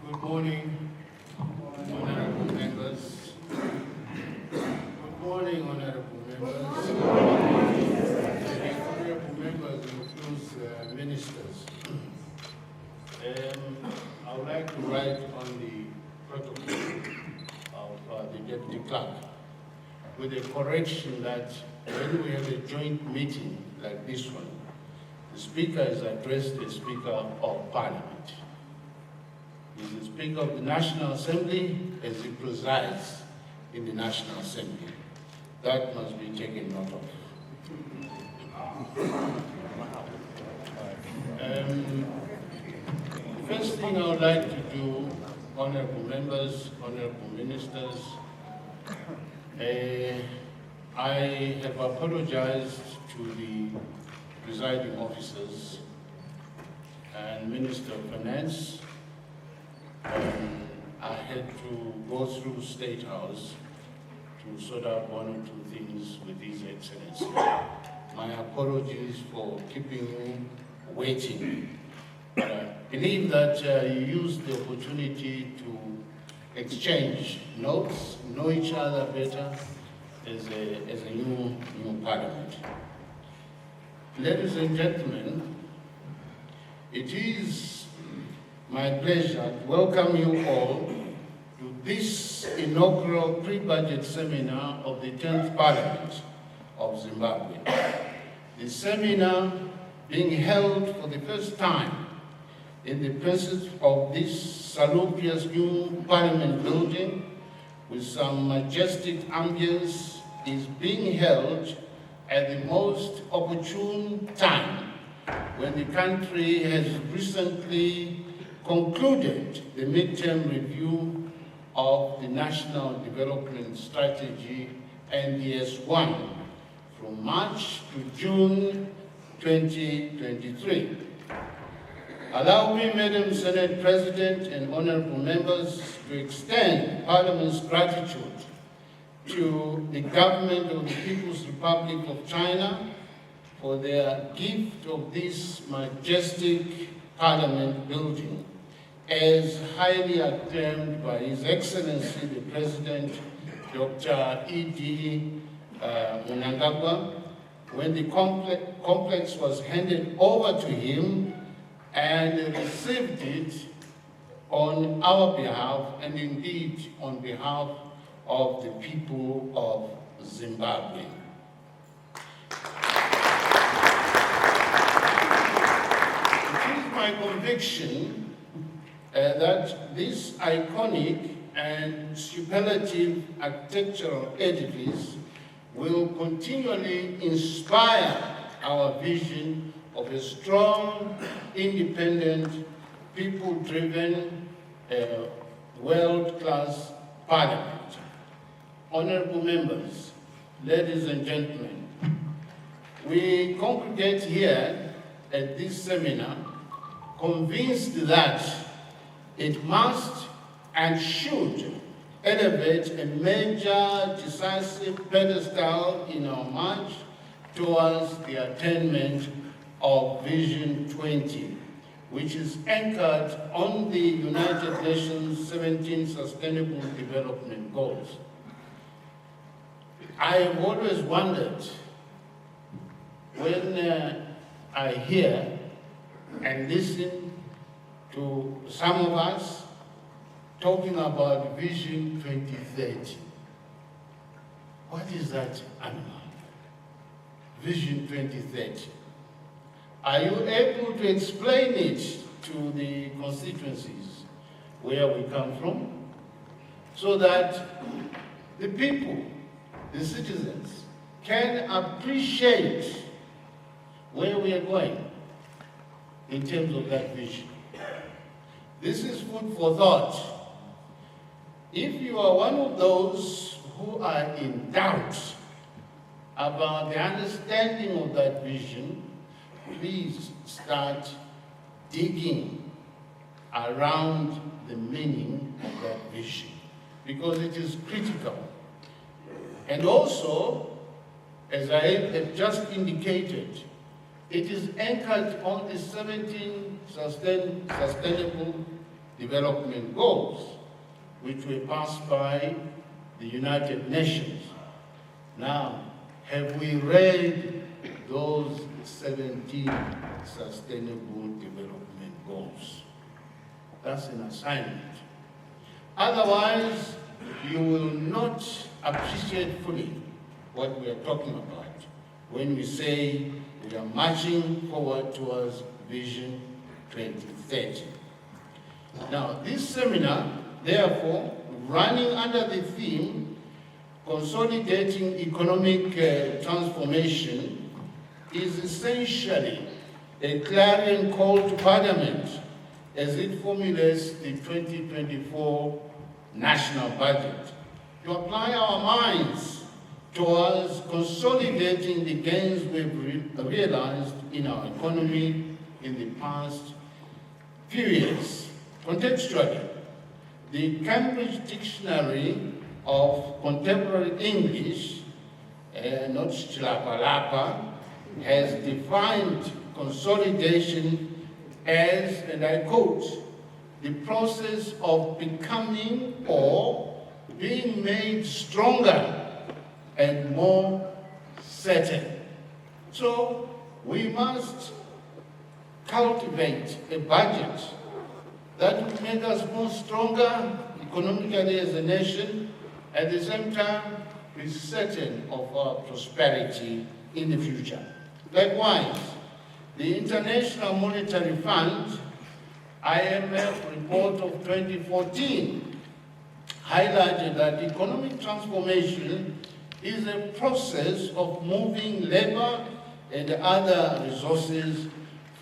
Good morning, honorable members. Good morning, honorable members. The honorable members includes ministers. I would like to write on the protocol of the deputy clerk with a correction that when we have a joint meeting like this one, the speaker is addressed as Speaker of Parliament. He's the Speaker of the National Assembly as he presides in the National Assembly. That must be taken note of. The first thing I would like to do, honorable members, honorable ministers, I have apologized to the presiding officers and Minister of Finance. I had to go through State House to sort out one or two things with His Excellency. My apologies for keeping you waiting. But I believe that you used the opportunity to exchange notes, know each other better as a new parliament. Ladies and gentlemen, it is my pleasure to welcome you all to this inaugural pre-budget seminar of the 10th Parliament of Zimbabwe. The seminar being held for the first time in the presence of this salubrious new Parliament building with some majestic ambience is being held at the most opportune time when the country has recently concluded the midterm review of the National Development Strategy, NDS-1, from March to June 2023. Allow me, Madam Senate President and honorable members, to extend Parliament's gratitude to the government of the People's Republic of China for their gift of this majestic Parliament building, as highly acclaimed by His Excellency the President, Dr. E.D. Mnangagwa, when the complex was handed over to him and received it on our behalf and indeed on behalf of the people of Zimbabwe. It is my conviction that this iconic and superlative architectural edifice will continually inspire our vision of a strong, independent, people-driven, world-class parliament. Honorable members, ladies and gentlemen, we congregate here at this seminar convinced that it must and should elevate a major decisive pedestal in our march towards the attainment of Vision 20, which is anchored on the United Nations 17 Sustainable Development Goals. I have always wondered when I hear and listen to some of us talking about Vision 2030. What is that animal? Vision 2030. Are you able to explain it to the constituencies where we come from, so that the people, the citizens, can appreciate where we are going in terms of that vision? This is food for thought. If you are one of those who are in doubt about the understanding of that vision, please start digging around the meaning of that vision, because it is critical. And also, as I have just indicated, it is anchored on the 17 sustainable Development Goals, which were passed by the United Nations. Now, have we read those 17 Sustainable Development Goals? That's an assignment. Otherwise, you will not appreciate fully what we are talking about when we say we are marching forward towards Vision 2030. Now, this seminar, therefore, running under the theme Consolidating Economic Transformation, is essentially a clarion call to Parliament as it formulates the 2024 national budget to apply our minds towards consolidating the gains we've realized in our economy in the past few years. Contextually, the Cambridge Dictionary of Contemporary English, not Chilapa-Lapa, has defined consolidation as, and I quote, the process of becoming or being made stronger and more certain. So we must cultivate a budget that will make us more stronger economically as a nation, at the same time be certain of our prosperity in the future. Likewise, the International Monetary Fund IMF report of 2014 highlighted that economic transformation is a process of moving labor and other resources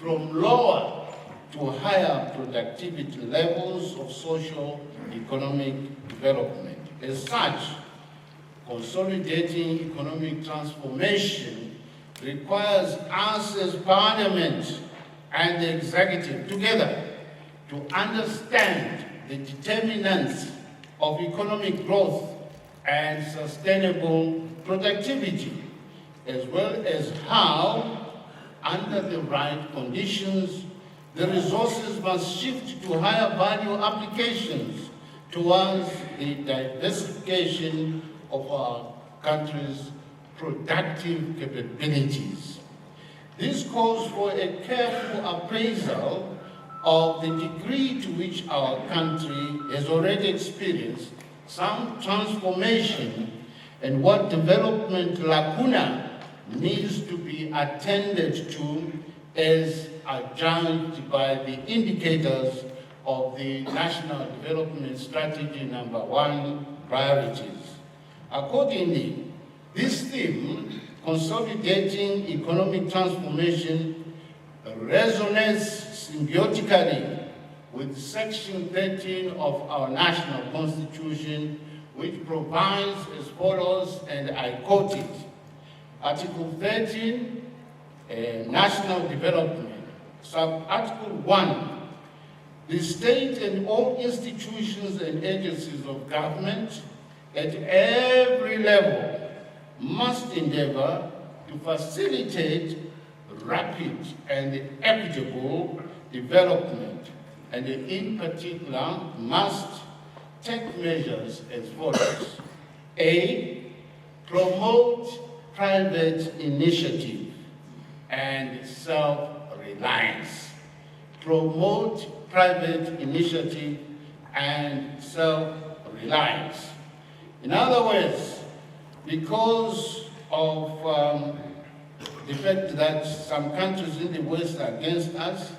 from lower to higher productivity levels of socio-economic development. As such, consolidating economic transformation requires us as Parliament and the Executive together to understand the determinants of economic growth and sustainable productivity, as well as how, under the right conditions, the resources must shift to higher value applications towards the diversification of our country's productive capabilities. This calls for a careful appraisal of the degree to which our country has already experienced some transformation and what development lacuna needs to be attended to as judged by the indicators of the National Development Strategy #1 priorities. Accordingly, this theme, consolidating economic transformation, resonates symbiotically with Section 13 of our national constitution, which provides as follows, and I quote it, Article 13, National Development, Sub-Article 1, the state and all institutions and agencies of government at every level must endeavor to facilitate rapid and equitable development, and in particular must take measures as follows. A, promote private initiative and self-reliance. Promote private initiative and self-reliance. In other words, because of the fact that some countries in the West are against us,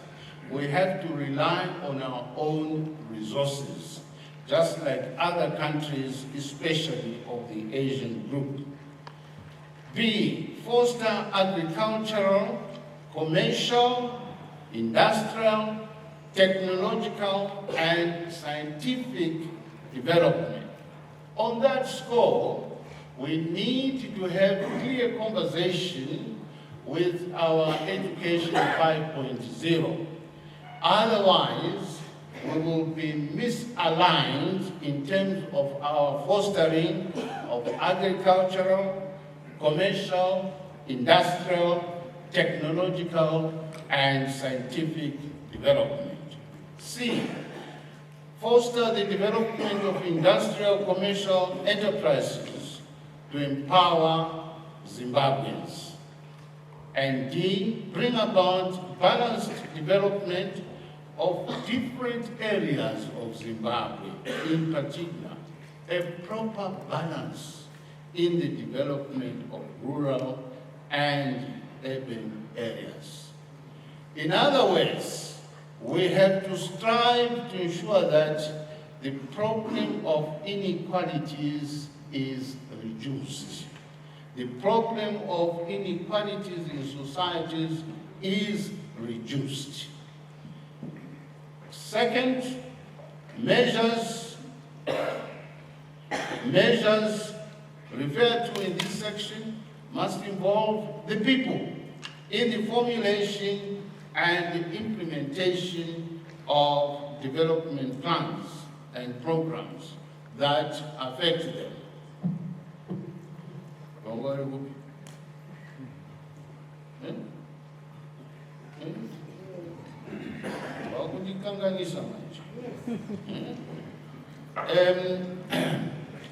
we have to rely on our own resources, just like other countries, especially of the Asian group. B, foster agricultural, commercial, industrial, technological, and scientific development. On that score, we need to have clear conversation with our Education 5.0. Otherwise, we will be misaligned in terms of our fostering of agricultural, commercial, industrial, technological, and scientific development. C, foster the development of industrial commercial enterprises to empower Zimbabweans. And D, bring about balanced development of different areas of Zimbabwe, in particular, a proper balance in the development of rural and urban areas. In other words, we have to strive to ensure that the problem of inequalities is reduced. The problem of inequalities in societies is reduced. Second, measures referred to in this section must involve the people in the formulation and the implementation of development plans and programs that affect them. Don't worry, Whoopi.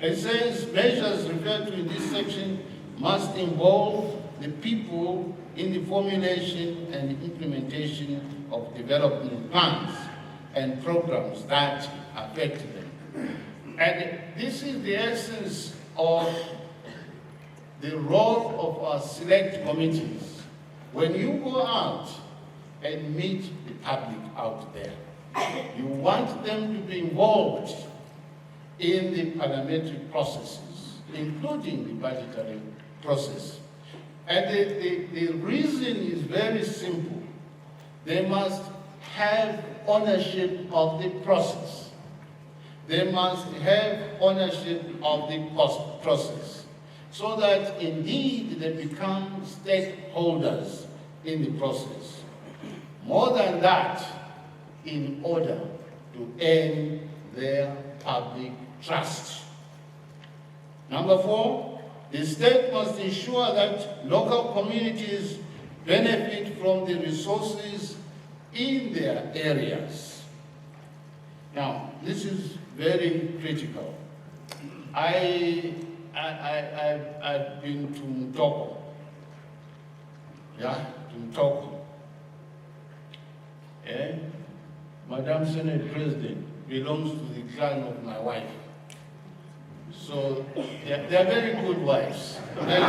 It says measures referred to in this section must involve the people in the formulation and the implementation of development plans and programs that affect them. And this is the essence of the role of our select committees. When you go out and meet the public out there, you want them to be involved in the parliamentary processes, including the budgetary process. And the reason is very simple. They must have ownership of the process. They must have ownership of the process, so that indeed they become stakeholders in the process. More than that, in order to earn their public trust. Number 4, the state must ensure that local communities benefit from the resources in their areas. Now, this is very critical. I've been to Mtoko. Yeah, to Mtoko. Yeah? Madam Senate President belongs to the clan of my wife. So they're very good wives. Very good.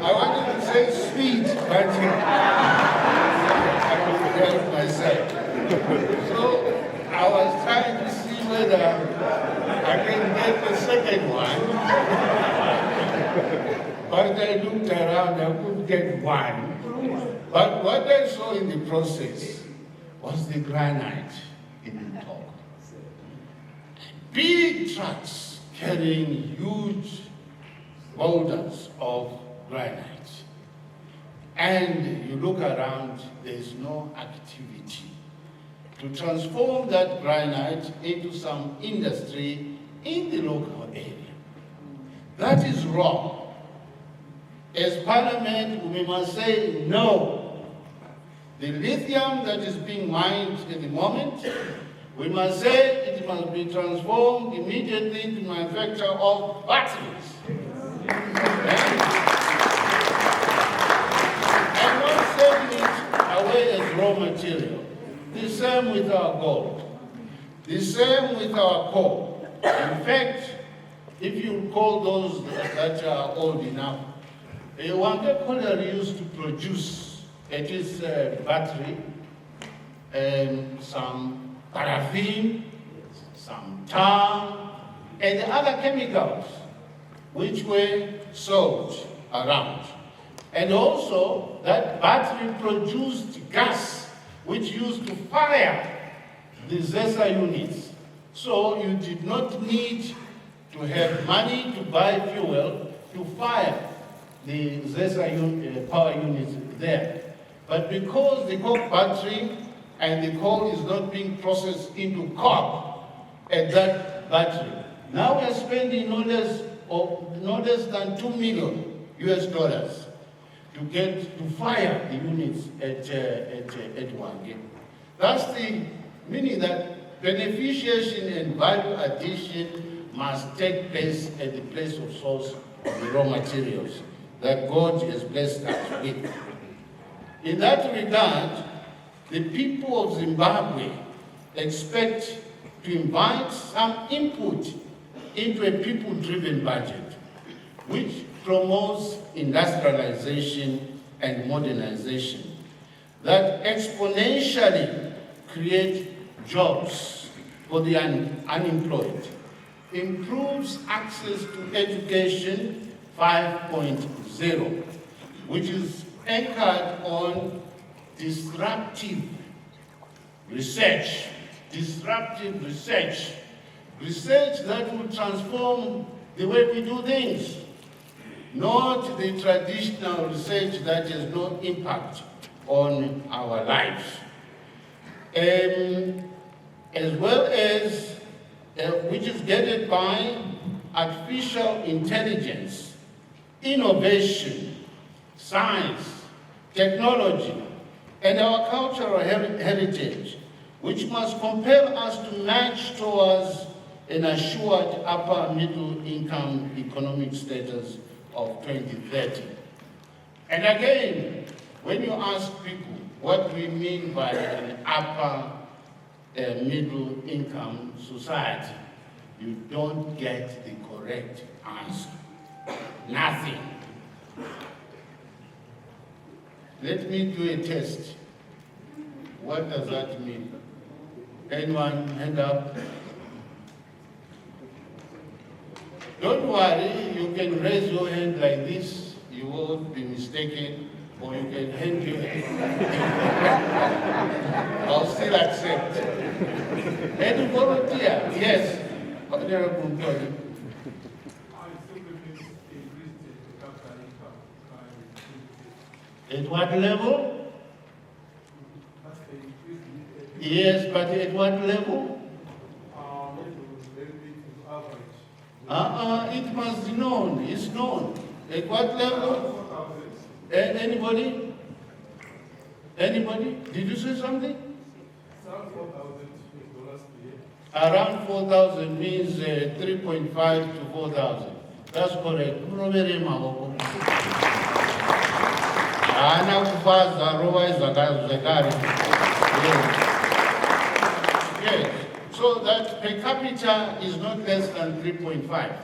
I wanted to say sweet, but I couldn't help myself. So I was trying to see whether I can get the second one. But I looked around, I couldn't get one. But what I saw in the process was the granite in the top. Big trucks carrying huge boulders of granite. And you look around, there's no activity to transform that granite into some industry in the local area. That is wrong. As Parliament, we must say no. The lithium that is being mined at the moment, we must say it must be transformed immediately into manufacture of batteries. And not sending it away as raw material. The same with our gold. The same with our coal. In fact, if you call those that are old enough, Wanga Colliery used to produce at its battery some paraffin, some tar, and other chemicals which were sold around. And also that battery produced gas which used to fire the ZESA units. So you did not need to have money to buy fuel to fire the ZESA power units there. But because the coke battery and the coal is not being processed into coke at that battery, now we are spending no less than $2 million US to fire the units at Wange. That's the meaning that beneficiation and value addition must take place at the place of source of the raw materials that God has blessed us with. In that regard, the people of Zimbabwe expect to invite some input into a people-driven budget, which promotes industrialization and modernization, that exponentially create jobs for the unemployed, improves access to education 5.0, which is anchored on disruptive research that will transform the way we do things, not the traditional research that has no impact on our lives. As well as, which is guided by artificial intelligence, innovation, science, technology, and our cultural heritage, which must compel us to march towards an assured upper middle income economic status of 2030. And again, when you ask people what we mean by an upper middle income society, you don't get the correct answer. Nothing. Let me do a test. What does that mean? Anyone hand up? Don't worry, you can raise your hand like this, you won't be mistaken, or you can hand your hand. I'll still accept. Any volunteer? Yes. Honorable Ntoli. At what level? Yes, but at what level? It must be known. It's known. At what level? Anybody? Anybody? Did you say something? Around 4,000 means 3.5 to 4,000. That's correct. Yes. So that per capita is not less than 3.5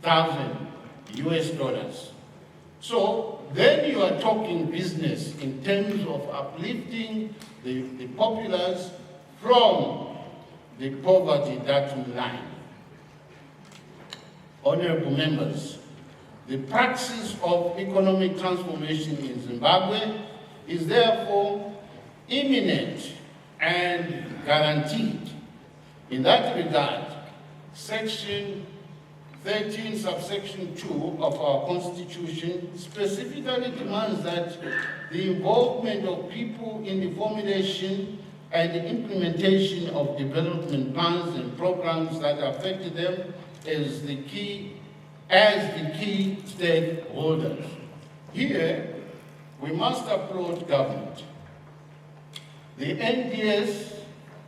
thousand US dollars. So then you are talking business in terms of uplifting the populace from the poverty-darkened line. Honorable members, the praxis of economic transformation in Zimbabwe is therefore imminent and guaranteed. In that regard, Section 13, subsection 2 of our Constitution specifically demands that the involvement of people in the formulation and the implementation of development plans and programs that affect them as the key stakeholders. Here, we must applaud government. The NDS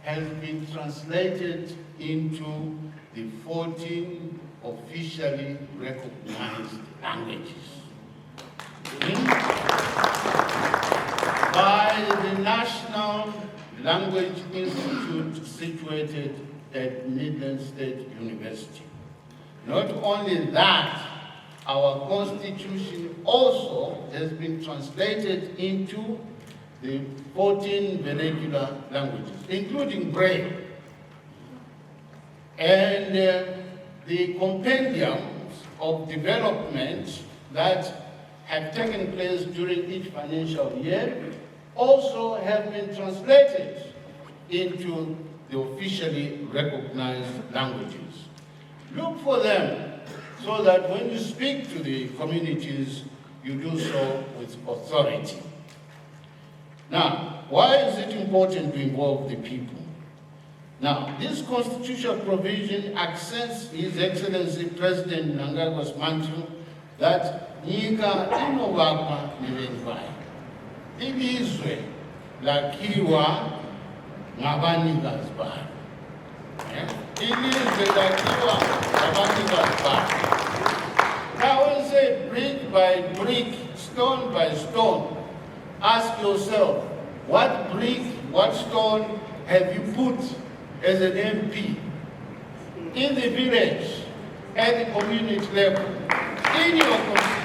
has been translated into the 14 officially recognized languages by the National Language Institute situated at Midland State University. Not only that, our Constitution also has been translated into the 14 vernacular languages, including Braille. And the compendiums of development that have taken place during each financial year also have been translated into the officially recognized languages. Look for them so that when you speak to the communities, you do so with authority. Now, why is it important to involve the people? Now, this constitutional provision accepts His Excellency President Mnangagwa's mantra that nyika inovakwa nevenhu vayo. Ilizwe lakhiwa ngabanikazi bayo. Ilizwe lakhiwa ngabanikazi bayo. Now when you say brick by brick, stone by stone, ask yourself, what brick, what stone have you put as an MP in the village, at the community level, in your constituency?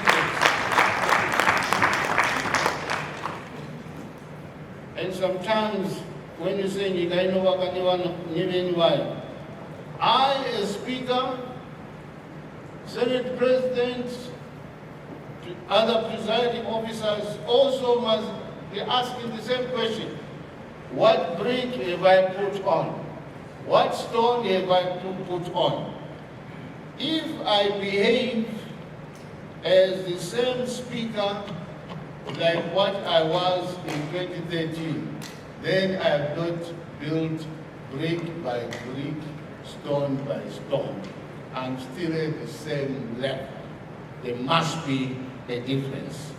And sometimes when you say, I, as Speaker, Senate President, other presiding officers also must be asking the same question. What brick have I put on? What stone have I put on? If I behave as the same speaker like what I was in 2013, then I have not built brick by brick, stone by stone. I'm still at the same level. There must be a difference.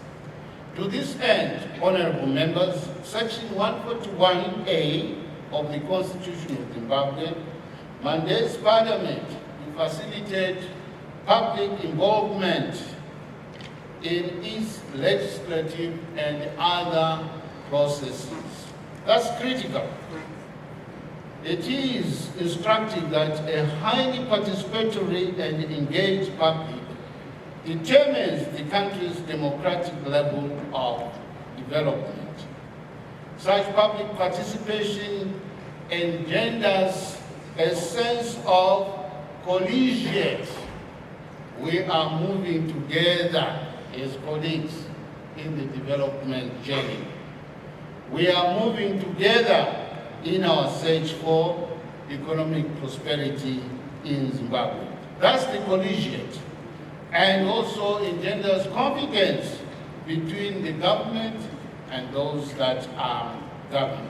To this end, honorable members, Section 141A of the Constitution of Zimbabwe mandates Parliament to facilitate public involvement in its legislative and other processes. That's critical. It is instructive that a highly participatory and engaged public determines the country's democratic level of development. Such public participation engenders a sense of collegiate. We are moving together as colleagues in the development journey. We are moving together in our search for economic prosperity in Zimbabwe. That's the collegiate. And also engenders confidence between the government and those that are governed.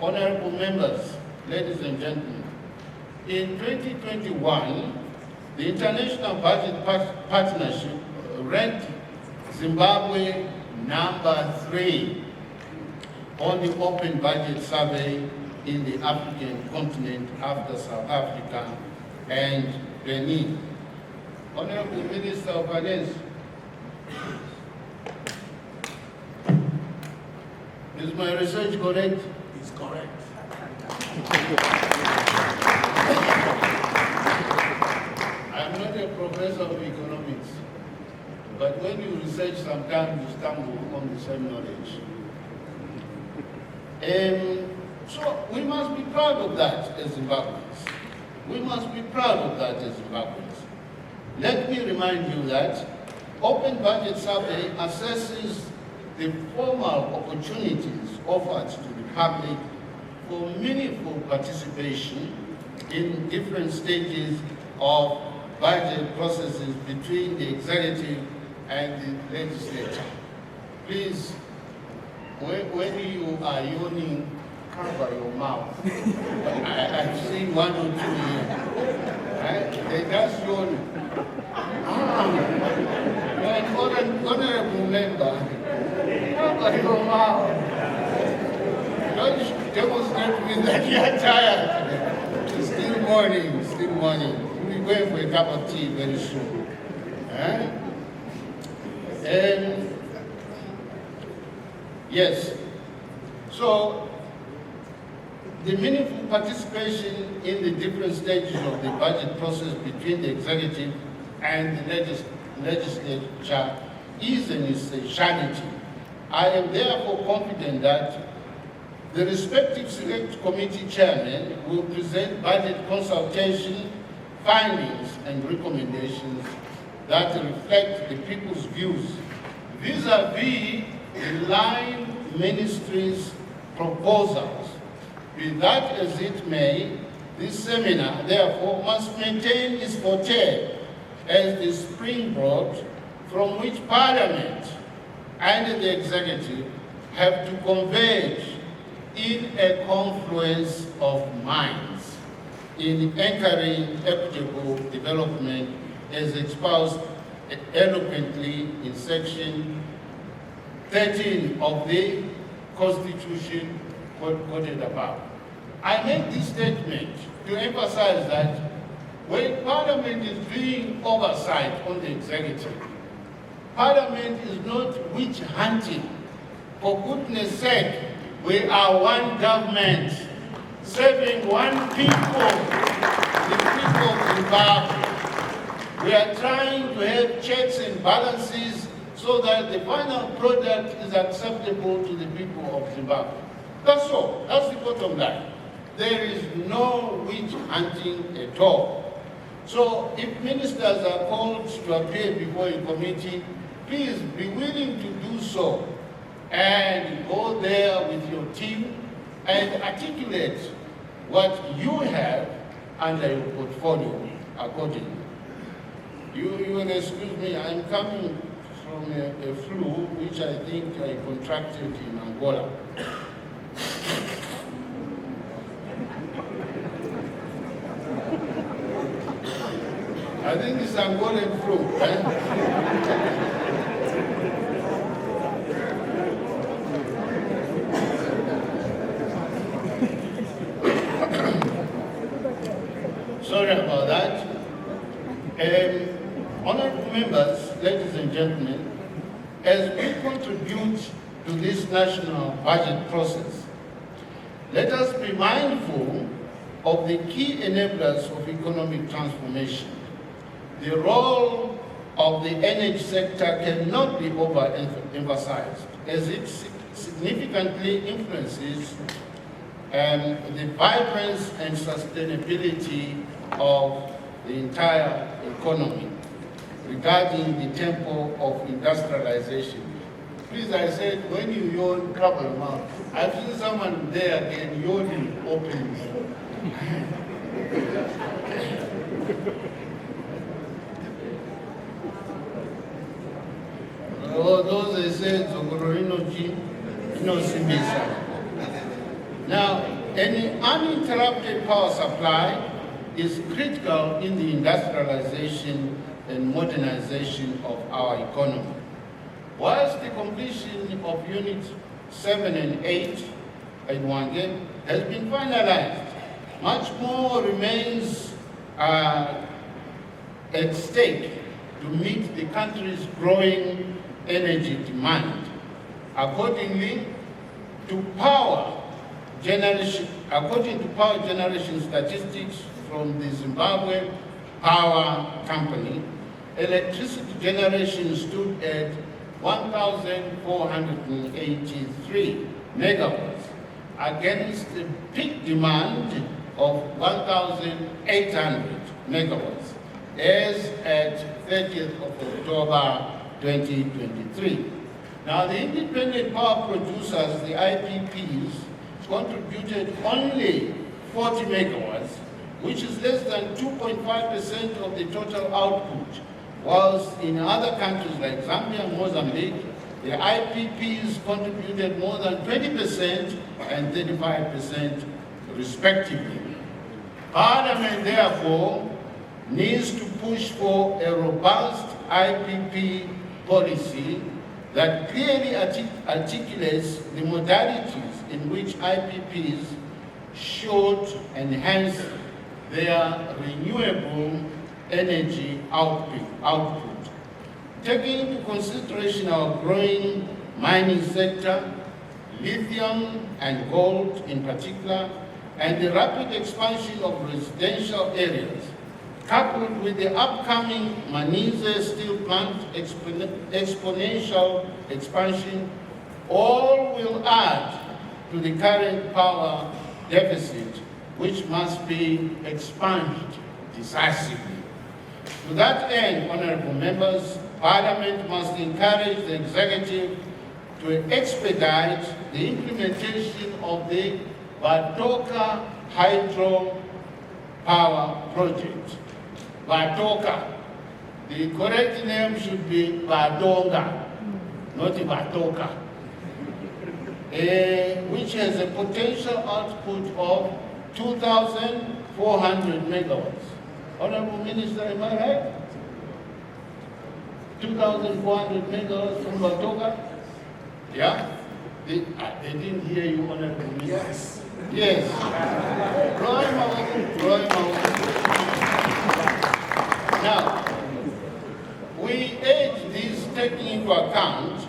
Honorable members, ladies and gentlemen, in 2021, the International Budget Partnership ranked Zimbabwe #3 on the Open Budget Survey in the African continent after South Africa and Benin. Honorable Minister of Finance, is my research correct? It's correct. I'm not a professor of economics, but when you research, sometimes you stumble on the same knowledge. So we must be proud of that as Zimbabweans. We must be proud of that as Zimbabweans. Let me remind you that Open Budget Survey assesses the formal opportunities offered to the public for meaningful participation in different stages of budget processes between the executive and the legislature. Please, when you are yawning, cover your mouth. I've seen one or two here. Right? They just yawn. Honorable member, cover your mouth. Don't demonstrate with that you're tired. It's still morning, still morning. We'll be going for a cup of tea very soon. And yes, so the meaningful participation in the different stages of the budget process between the executive and the legislature is an essentiality. I am therefore confident that the respective select committee chairman will present budget consultation findings and recommendations that reflect the people's views vis-à-vis the line ministry's proposals. Be that as it may, this seminar, therefore, must maintain its forte as the springboard from which Parliament and the Executive have to converge in a confluence of minds in anchoring equitable development as espoused eloquently in section 13 of the Constitution quoted above. I make this statement to emphasize that when Parliament is doing oversight on the executive, Parliament is not witch hunting. For goodness sake, we are one government, serving one people, the people of Zimbabwe. We are trying to have checks and balances so that the final product is acceptable to the people of Zimbabwe. That's all. That's the bottom line. There is no witch hunting at all. So if ministers are called to appear before a committee, please be willing to do so and go there with your team and articulate what you have under your portfolio accordingly. You will excuse me, I'm coming from a flu which I think I contracted in Angola. I think it's Angolan flu. Sorry about that. Honorable members, ladies and gentlemen, as we contribute to this national budget process, let us be mindful of the key enablers of economic transformation. The role of the energy sector cannot be overemphasized, as it significantly influences the vibrance and sustainability of the entire economy regarding the tempo of industrialization. Please, I said, when you yawn, cover your mouth. I've seen someone there again yawning openly. Those they said, now, an uninterrupted power supply is critical in the industrialization and modernization of our economy. Whilst the completion of Units 7 and 8 in Wangen has been finalized, much more remains at stake to meet the country's growing energy demand. According to power generation statistics from the Zimbabwe Power Company, electricity generation stood at 1,483 megawatts against the peak demand of 1,800 megawatts as at 30th of October 2023. Now, the independent power producers, the IPPs, contributed only 40 megawatts, which is less than 2.5% of the total output, whilst in other countries like Zambia and Mozambique, the IPPs contributed more than 20% and 35% respectively. Parliament, therefore, needs to push for a robust IPP policy that clearly articulates the modalities in which IPPs should enhance their renewable energy output. Taking into consideration our growing mining sector, lithium and gold in particular, and the rapid expansion of residential areas, coupled with the upcoming Manise steel plant exponential expansion, all will add to the current power deficit, which must be expunged decisively. To that end, honorable members, Parliament must encourage the executive to expedite the implementation of the Batoka hydro power project. Batoka. The correct name should be Badonga, not Batoka, which has a potential output of 2,400 megawatts. Honorable Minister, am I right? 2,400 megawatts from Batoga. Yeah? They didn't hear you, Honorable Minister. Yes. Yes. Now, we urge this taking into account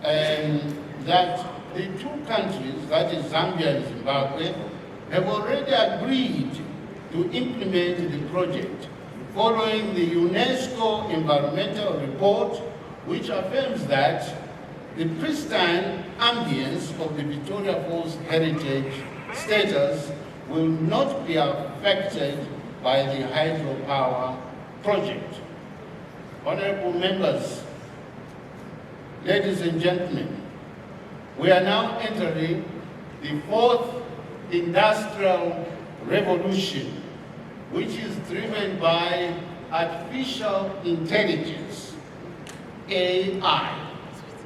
that the two countries, that is Zambia and Zimbabwe, have already agreed to implement the project following the UNESCO environmental report, which affirms that the pristine ambience of the Victoria Falls heritage status will not be affected by the hydropower project. Honorable members, ladies and gentlemen, we are now entering the fourth industrial revolution, which is driven by artificial intelligence, AI,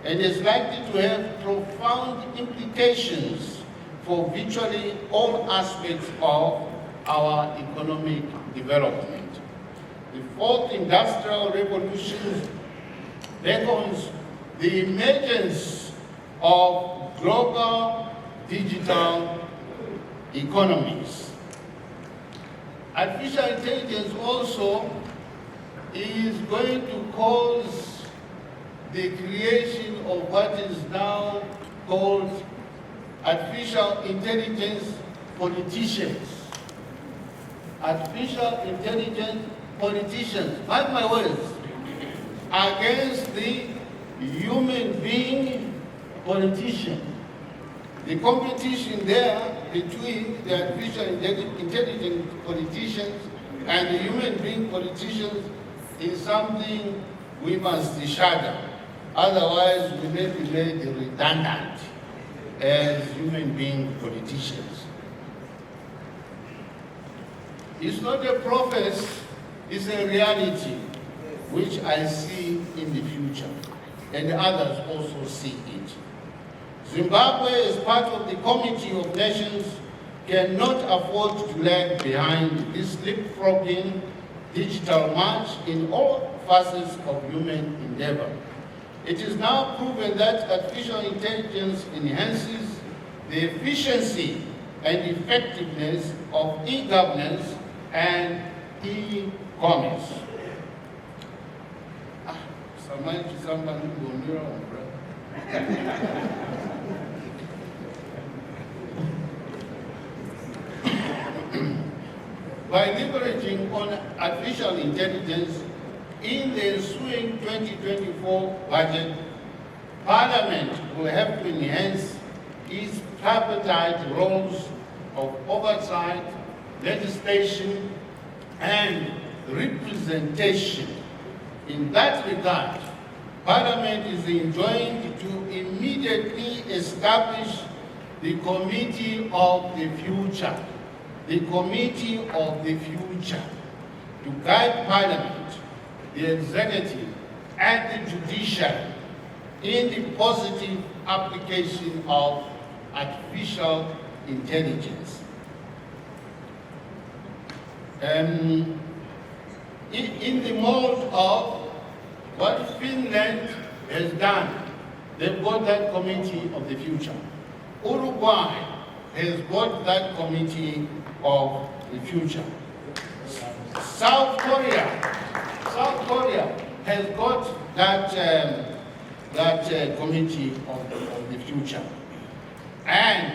and is likely to have profound implications for virtually all aspects of our economic development. The fourth industrial revolution beckons the emergence of global digital economies. Artificial intelligence also is going to cause the creation of what is now called artificial intelligence politicians. Artificial intelligence politicians, mark my words, against the human being politician. The competition there between the artificial intelligence politicians and the human being politicians is something we must shudder. Otherwise, we may be made redundant as human being politicians. It's not a prophecy, it's a reality which I see in the future, and others also see it. Zimbabwe, as part of the Committee of Nations, cannot afford to lag behind this leapfrogging digital march in all facets of human endeavor. It is now proven that artificial intelligence enhances the efficiency and effectiveness of e-governance and e-commerce. By leveraging on artificial intelligence in the ensuing 2024 budget, Parliament will have to enhance its tripartite roles of oversight, legislation, and representation. In that regard, Parliament is enjoined to immediately establish the Committee of the Future, the Committee of the Future, to guide Parliament, the executive, and the judiciary in the positive application of artificial intelligence. In the mold of what Finland has done, they've got that Committee of the Future. Uruguay has got that Committee of the Future. South Korea has got that Committee of the Future. And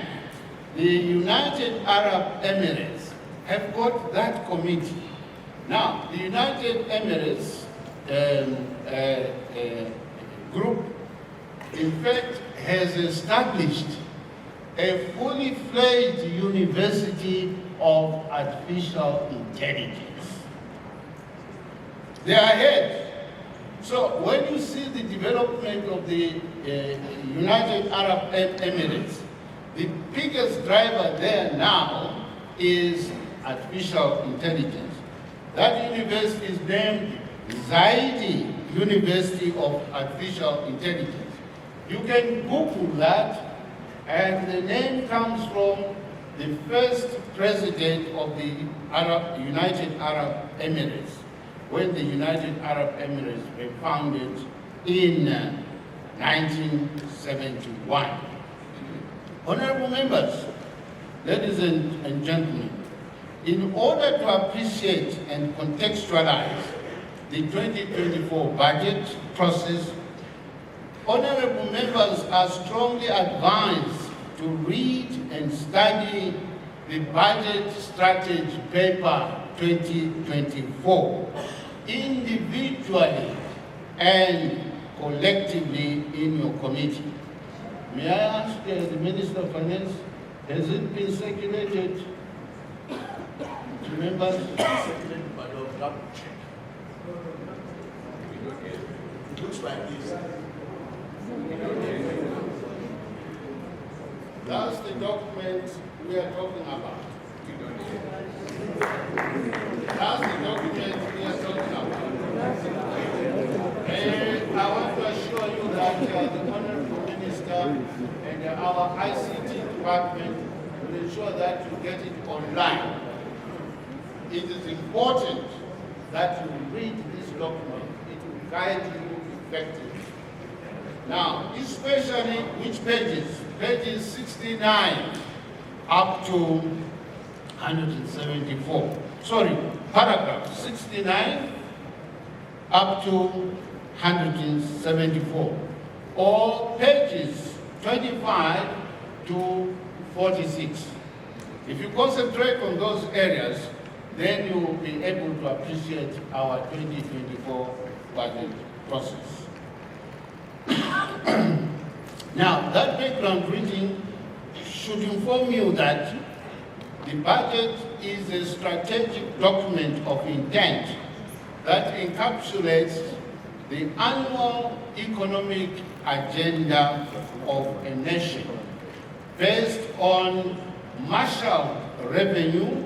the United Arab Emirates have got that committee. Now, the United Emirates group, in fact, has established a fully fledged university of artificial intelligence. They are ahead. So when you see the development of the United Arab Emirates, the biggest driver there now is artificial intelligence. That university is named Zaidi University of Artificial Intelligence. You can Google that, and the name comes from the first president of the United Arab Emirates. when the United Arab Emirates were founded in 1971. Honorable members, ladies and gentlemen, in order to appreciate and contextualize the 2024 budget process, honorable members are strongly advised to read and study the Budget Strategy Paper 2024 individually and collectively in your committee. May I ask the Minister of Finance, has it been circulated to members? Circulated, but I'll double check. It looks like this. That's the document we are talking about. That's the document we are talking about. And I want to assure you that the Honorable Minister and our ICT department will ensure that you get it online. It is important that you read this document. It will guide you effectively. Now, especially which pages? Pages 69 up to 174. Sorry, paragraph 69 up to 174. Or pages 25 to 46. If you concentrate on those areas, then you will be able to appreciate our 2024 budget process. Now, that background reading should inform you that the budget is a strategic document of intent that encapsulates the annual economic agenda of a nation based on marshaled revenue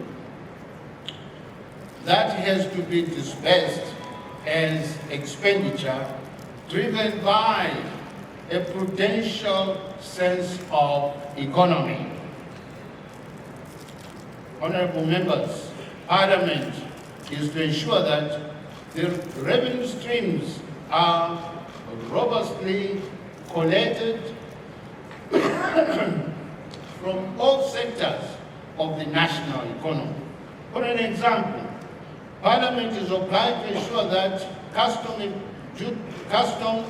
that has to be disbursed as expenditure driven by a prudential sense of economy. Honorable members, Parliament is to ensure that the revenue streams are robustly collected from all sectors of the national economy. For an example, Parliament is obliged to ensure that custom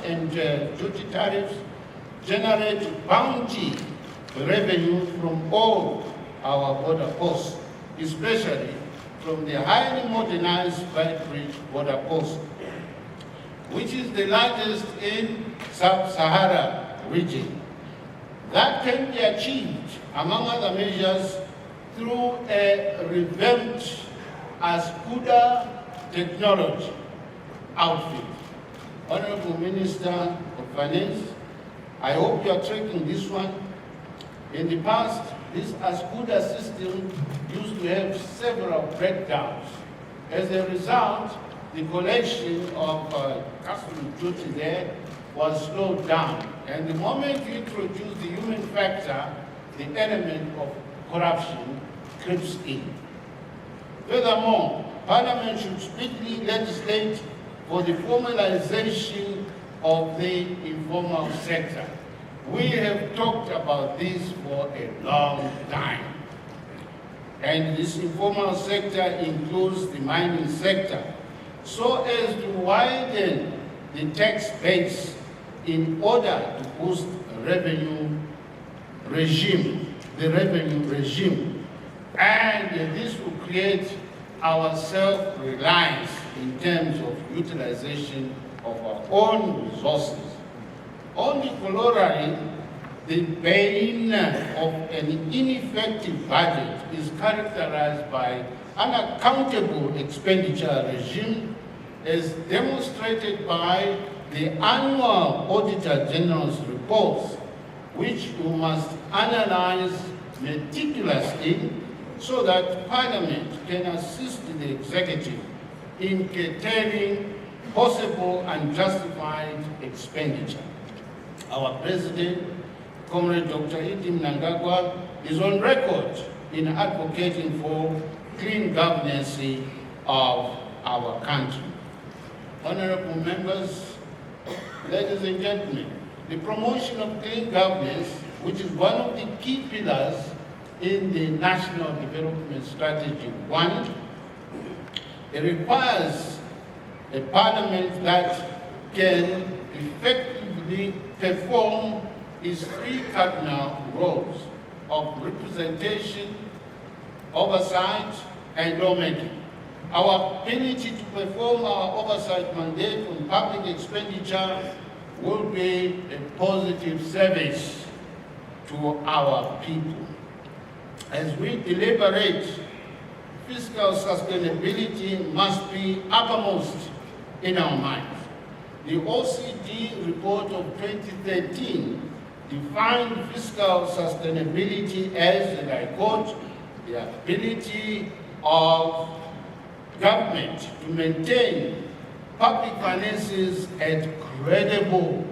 and duty tariffs generate bounty revenue from all our border posts, especially from the highly modernized Bridge border post, which is the largest in Sub-Sahara region. That can be achieved, among other measures, through a revamped Ascuda technology outfit. Honorable Minister of Finance, I hope you are tracking this one. In the past, this Ascuda system used to have several breakdowns. As a result, the collection of customs duty there was slowed down. And the moment you introduce the human factor, the element of corruption creeps in. Furthermore, Parliament should speedily legislate for the formalization of the informal sector. We have talked about this for a long time. And this informal sector includes the mining sector, so as to widen the tax base in order to boost the revenue regime. And this will create our self-reliance in terms of utilization of our own resources. On the contrary, the bane of an ineffective budget is characterized by unaccountable expenditure regime, as demonstrated by the annual Auditor General's reports, which we must analyze meticulously so that Parliament can assist the Executive in curtailing possible unjustified expenditure. Our President, Comrade Dr. Itim Nangagwa, is on record in advocating for clean governance of our country. honorable members, ladies and gentlemen, the promotion of clean governance, which is one of the key pillars in the National Development Strategy 1, it requires a parliament that can effectively perform its three cardinal roles of representation, oversight, and lawmaking. Our ability to perform our oversight mandate on public expenditure will be a positive service to our people. As we deliberate, fiscal sustainability must be uppermost in our minds. The OECD report of 2013 defined fiscal sustainability as, and I quote, the ability of government to maintain public finances at credible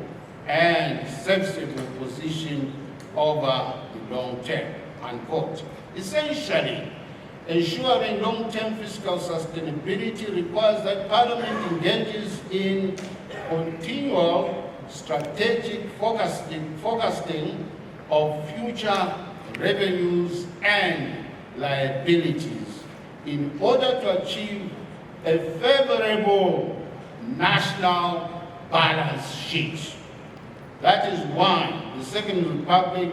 and sensible position over the long term, unquote. Essentially, ensuring long-term fiscal sustainability requires that Parliament engages in continual strategic forecasting of future revenues and liabilities in order to achieve a favorable national balance sheet. That is why the Second Republic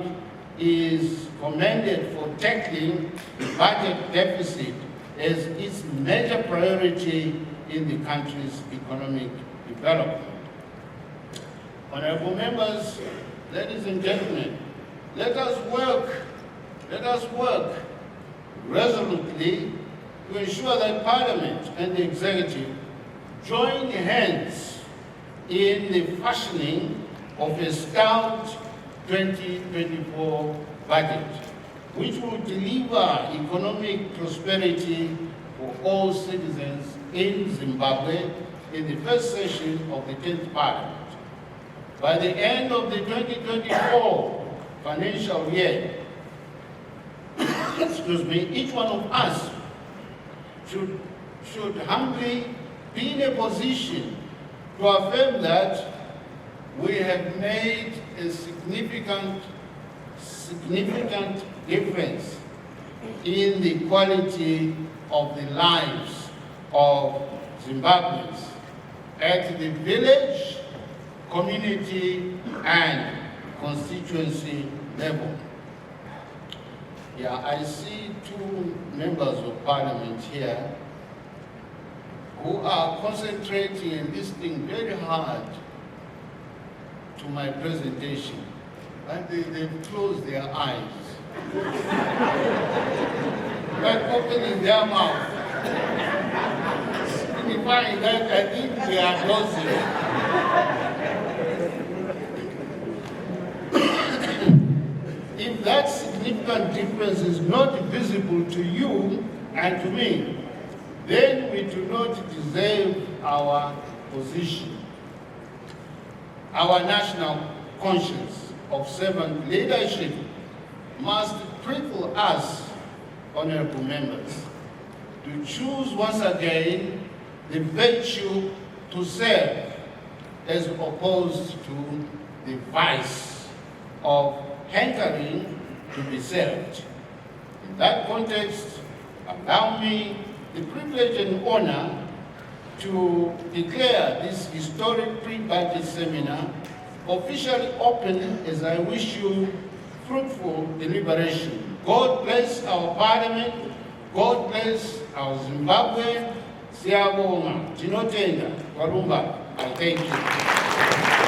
is commended for tackling the budget deficit as its major priority in the country's economic development. Honorable members, ladies and gentlemen, let us work resolutely to ensure that Parliament and the Executive join hands in the fashioning of a stout 2024 budget, which will deliver economic prosperity for all citizens in Zimbabwe in the first session of the 10th Parliament. By the end of the 2024 financial year, each one of us should humbly be in a position to affirm that we have made a significant difference in the quality of the lives of Zimbabweans at the village, community, and constituency level. Yeah, I see two members of Parliament here who are concentrating and listening very hard to my presentation, and they've closed their eyes, like opening their mouth, signifying that I think they are closing. If that significant difference is not visible to you and to me, then we do not deserve our position. Our national conscience of servant leadership must prickle us, honorable members, to choose once again the virtue to serve as opposed to the vice of hankering to be served. In that context, allow me the privilege and honor to declare this historic pre-budget seminar officially open as I wish you fruitful deliberation. God bless our Parliament. God bless our Zimbabwe. Siyabonga. Tinotenda. Walumba. I thank you.